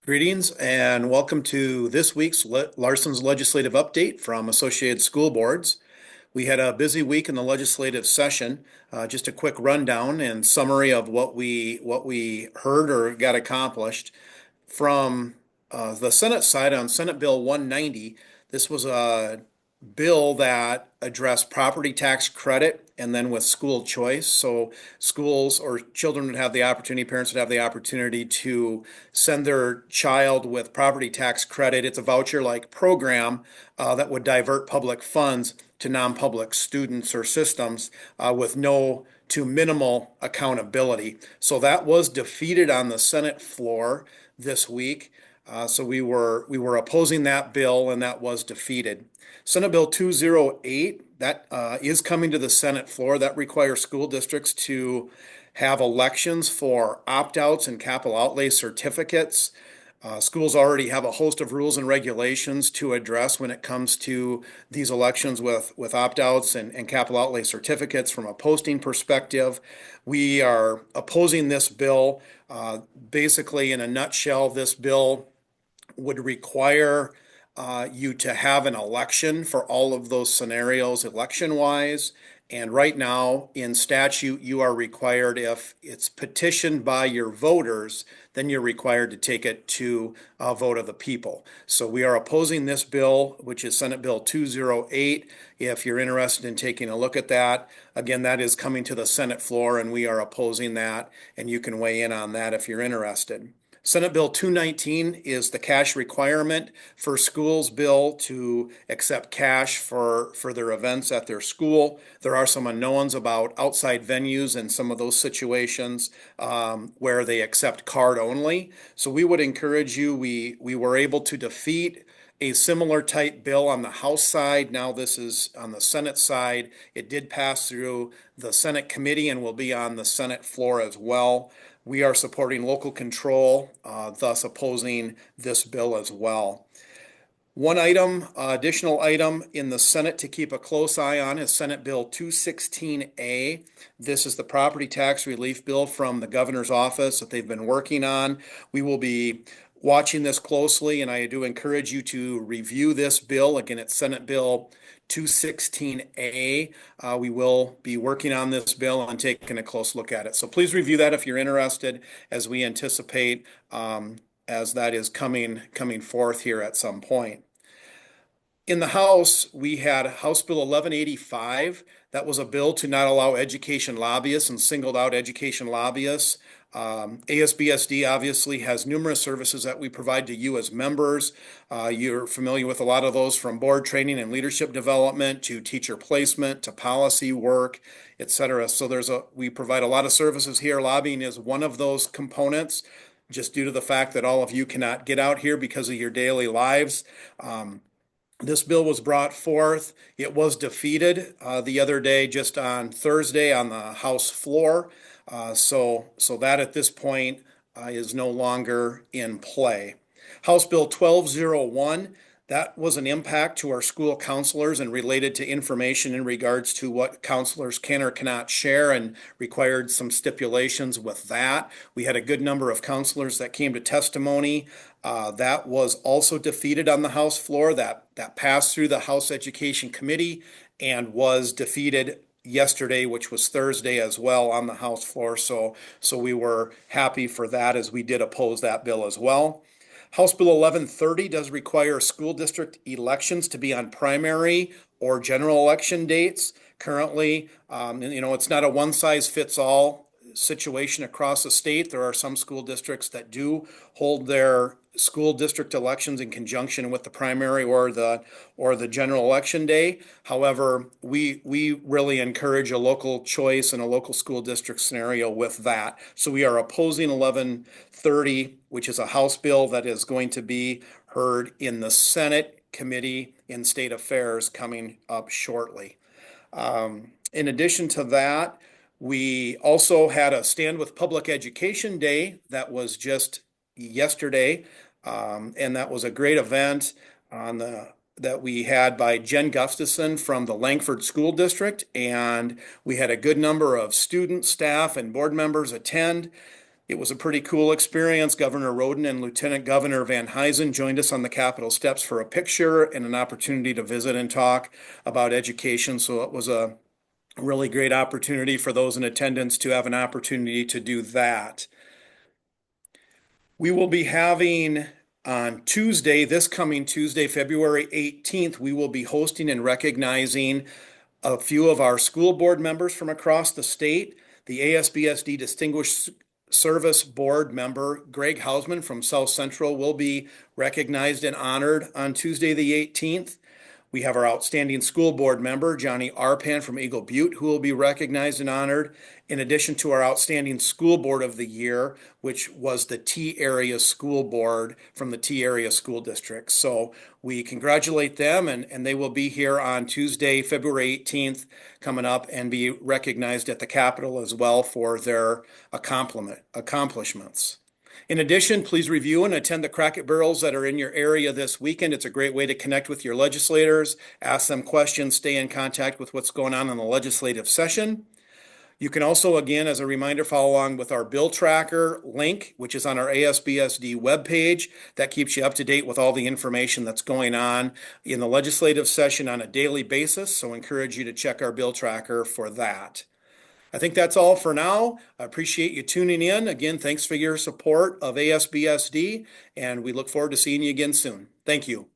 Greetings and welcome to this week's Larson's Legislative Update from Associated School Boards. We had a busy week in the legislative session. Just a quick rundown and summary of what we heard or got accomplished. From the Senate side on Senate Bill 190, this was a bill that addressed property tax credit and then with school choice. So schools or children would have the opportunity, parents would have the opportunity to send their child with property tax credit. It's a voucher-like program that would divert public funds to non-public students or systems with no to minimal accountability. So that was defeated on the Senate floor this week. So we were opposing that bill, and that was defeated. Senate Bill 208 that is coming to the Senate floor. That requires school districts to have elections for opt-outs and capital outlay certificates. Schools already have a host of rules and regulations to address when it comes to these elections with opt-outs and capital outlay certificates from a posting perspective. We are opposing this bill. Basically, in a nutshell, this bill would require you to have an election for all of those scenarios election-wise. And right now, in statute, you are required, if it's petitioned by your voters, then you're required to take it to a vote of the people. So we are opposing this bill, which is Senate Bill 208. If you're interested in taking a look at that, again, that is coming to the Senate floor, and we are opposing that, and you can weigh in on that if you're interested. Senate Bill 219 is the cash requirement for schools bill to accept cash for their events at their school. There are some unknowns about outside venues and some of those situations where they accept card only. So we would encourage you, we were able to defeat a similar type bill on the House side. Now this is on the Senate side. It did pass through the Senate committee and will be on the Senate floor as well. We are supporting local control, thus opposing this bill as well. One item, additional item in the Senate to keep a close eye on is Senate Bill 216A. This is the property tax relief bill from the governor's office that they've been working on. We will be watching this closely, and I do encourage you to review this bill. Again, it's Senate Bill 216A. We will be working on this bill and taking a close look at it. So please review that if you're interested, as we anticipate as that is coming forth here at some point. In the House, we had House Bill 1185. That was a bill to not allow education lobbyists and singled out education lobbyists. ASBSD obviously has numerous services that we provide to you as members. You're familiar with a lot of those, from board training and leadership development to teacher placement to policy work, etc. So we provide a lot of services here. Lobbying is one of those components, just due to the fact that all of you cannot get out here because of your daily lives. This bill was brought forth. It was defeated the other day, just on Thursday, on the House floor. So that at this point is no longer in play. House Bill 1201, that was an impact to our school counselors and related to information in regards to what counselors can or cannot share, and required some stipulations with that. We had a good number of counselors that came to testimony. That was also defeated on the House floor. That passed through the House Education Committee and was defeated yesterday, which was Thursday as well, on the House floor. So we were happy for that, as we did oppose that bill as well. House Bill 1130 does require school district elections to be on primary or general election dates. Currently, it's not a one-size-fits-all situation across the state. There are some school districts that do hold their school district elections in conjunction with the primary or the general election day. However, we really encourage a local choice and a local school district scenario with that. So we are opposing 1130, which is a House bill that is going to be heard in the Senate Committee in State Affairs coming up shortly. In addition to that, we also had a Stand with Public Education Day that was just yesterday, and that was a great event that we had by Jen Gustafson from the Langford School District, and we had a good number of students, staff, and board members attend. It was a pretty cool experience. Governor Roden and Lieutenant Governor Van Huysen joined us on the Capitol steps for a picture and an opportunity to visit and talk about education. So it was a really great opportunity for those in attendance to have an opportunity to do that. We will be having on Tuesday, this coming Tuesday, February 18th, we will be hosting and recognizing a few of our school board members from across the state. The ASBSD Distinguished Service Board member Greg Hausman from South Central will be recognized and honored on Tuesday, the 18th. We have our outstanding school board member, Johnny Arpan from Eagle Butte, who will be recognized and honored, in addition to our outstanding school board of the year, which was the T Area School Board from the T Area School District. So we congratulate them, and they will be here on Tuesday, February 18th, coming up and be recognized at the Capitol as well for their accomplishments. In addition, please review and attend the Crackit Barrels that are in your area this weekend. It's a great way to connect with your legislators, ask them questions, stay in contact with what's going on in the legislative session. You can also, again, as a reminder, follow along with our bill tracker link, which is on our ASBSD webpage. That keeps you up to date with all the information that's going on in the legislative session on a daily basis. So I encourage you to check our bill tracker for that. I think that's all for now. I appreciate you tuning in. Again, thanks for your support of ASBSD, and we look forward to seeing you again soon. Thank you.